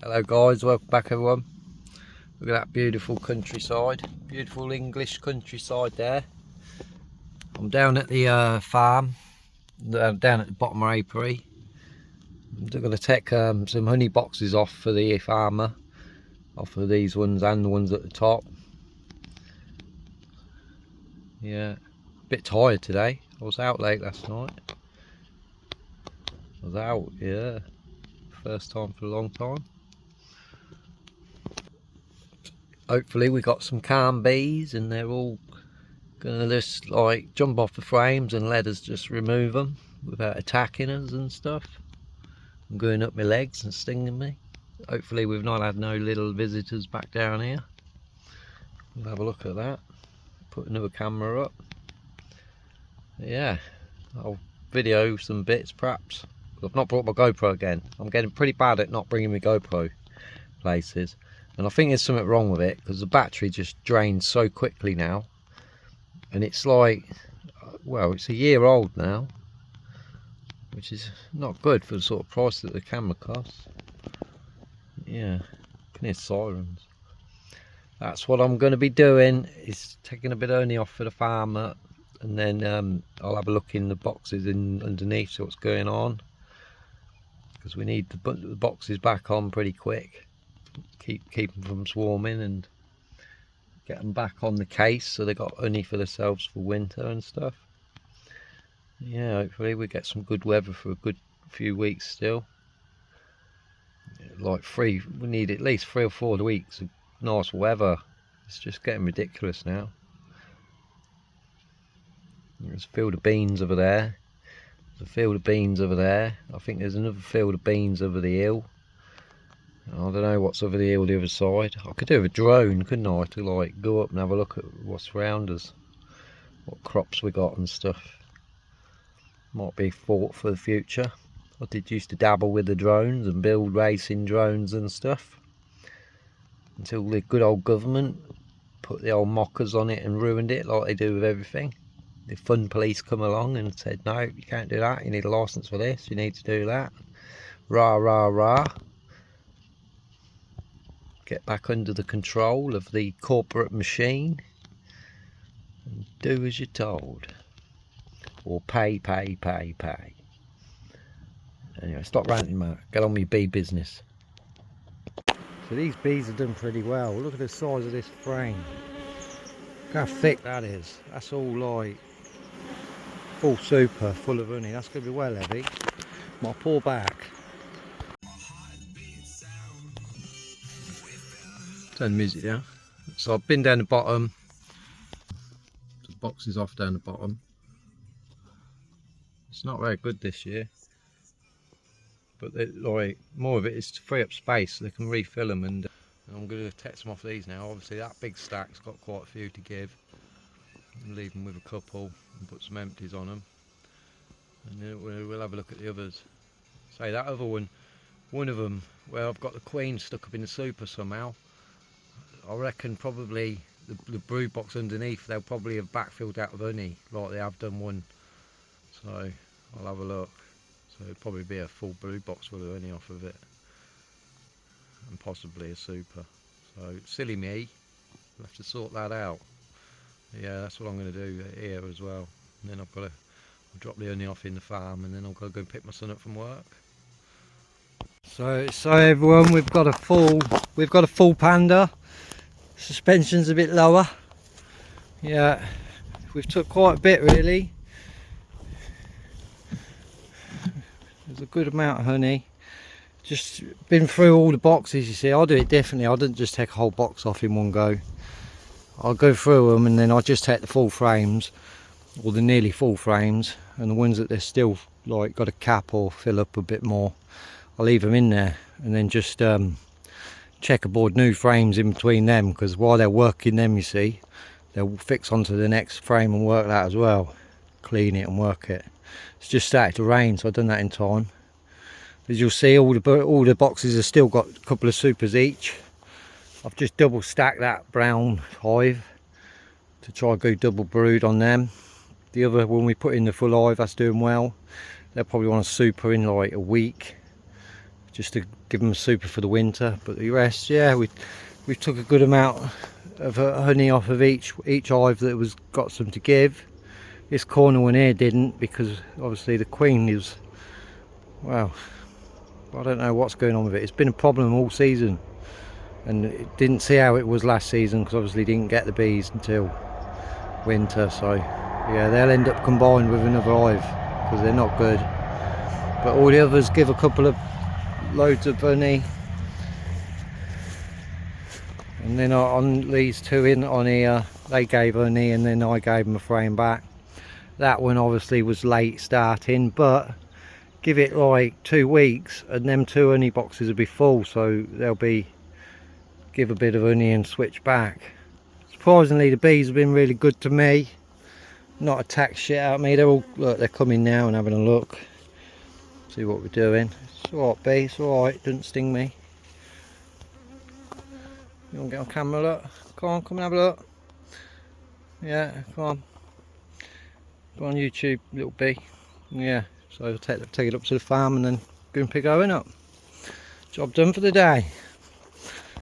Hello guys, welcome back everyone. Look at that beautiful countryside, beautiful English countryside there. I'm down at the farm, down at the bottom of apiary. I'm going to take some honey boxes off for the farmer, off of these ones and the ones at the top. Yeah, a bit tired today. I was out late last night. I was out, yeah, first time for a long time. Hopefully we got some calm bees and they're all gonna just like jump off the frames and let us just remove them without attacking us and stuff and going up my legs and stinging me. Hopefully we've not had no little visitors back down here. We'll have a look at that. Put another camera up. Yeah, I'll video some bits perhaps. I've not brought my GoPro again. I'm getting pretty bad at not bringing my GoPro places, and I think there's something wrong with it because the battery just drains so quickly now, and it's like, well, it's a year old now, which is not good for the sort of price that the camera costs. Yeah, I can hear sirens. That's what I'm going to be doing, is taking a bit of honey off for the farmer, and then I'll have a look in the boxes underneath, see what's going on, because we need to put the boxes back on pretty quick. Keep them from swarming and get them back on the case so they got honey for themselves for winter and stuff. Yeah, hopefully we get some good weather for a good few weeks still. Like we need at least 3 or 4 weeks of nice weather. It's just getting ridiculous now. There's a field of beans over there. There's a field of beans over there. I think there's another field of beans over the hill. I don't know what's over the hill the other side. I could do with a drone, couldn't I, to like go up and have a look at what's around us, what crops we got and stuff. Might be thought for the future. I did used to dabble with the drones and build racing drones and stuff, until the good old government put the old mockers on it and ruined it like they do with everything. The fun police come along and said, no, you can't do that, you need a license for this, you need to do that. Rah, rah, rah. Get back under the control of the corporate machine and do as you're told, or pay. Anyway, stop ranting, Matt. Get on with your bee business. So these bees have done pretty well. Look at the size of this frame. Look how thick that is. That's all like full super, full of honey. That's going to be well heavy. Might pour back. Turn the music down. So I've been down the bottom. The box is off down the bottom. It's not very good this year, but like more of it is to free up space so they can refill them, and I'm going to take some off these now. Obviously that big stack's got quite a few to give, and leave them with a couple and put some empties on them, and then we'll have a look at the others. Say that other one of them, where I've got the queen stuck up in the super somehow, I reckon probably the brood box underneath, they'll probably have backfilled out of honey like they have done one. So I'll have a look. So it'll probably be a full brood box full of honey off of it, and possibly a super. So silly me, we'll have to sort that out. Yeah, that's what I'm going to do here as well. And then I've got to drop the honey off in the farm, and then I've got to go and pick my son up from work. So everyone, we've got a full panda. Suspension's a bit lower. Yeah, we've took quite a bit really. There's a good amount of honey. Just been through all the boxes, you see. I'll do it differently. I didn't just take a whole box off in one go. I'll go through them and then I'll just take the full frames, or the nearly full frames, and the ones that they're still like got a cap or fill up a bit more, I'll leave them in there, and then just checkerboard new frames in between them, because while they're working them, you see, they'll fix onto the next frame and work that as well, clean it and work it. It's just started to rain, so I've done that in time. As you'll see, all the boxes have still got a couple of supers each. I've just double stacked that brown hive to try and go double brood on them. The other, when we put in the full hive, that's doing well. They'll probably want a super in like a week just to give them a super for the winter. But the rest, yeah, we took a good amount of honey off of each hive that was got some to give. This corner one here didn't, because obviously the queen is, well, I don't know what's going on with it. It's been a problem all season, and it didn't see how it was last season, because obviously didn't get the bees until winter. So yeah, they'll end up combined with another hive because they're not good. But all the others give a couple of loads of honey. And then on these two on here, they gave honey, and then I gave them a frame back. That one obviously was late starting, but give it like 2 weeks and them 2 honey boxes will be full, so they'll give a bit of honey and switch back. Surprisingly, the bees have been really good to me, not attacked shit out of me. They're all, look, they're coming now and having a look, see what we're doing. It's alright, bee, it's alright, doesn't sting me. You want to get on camera? Look, come on, come and have a look. Yeah, come on. Go on YouTube, little bee. Yeah, so I'll take it up to the farm and then go and pick Owen up. Job done for the day.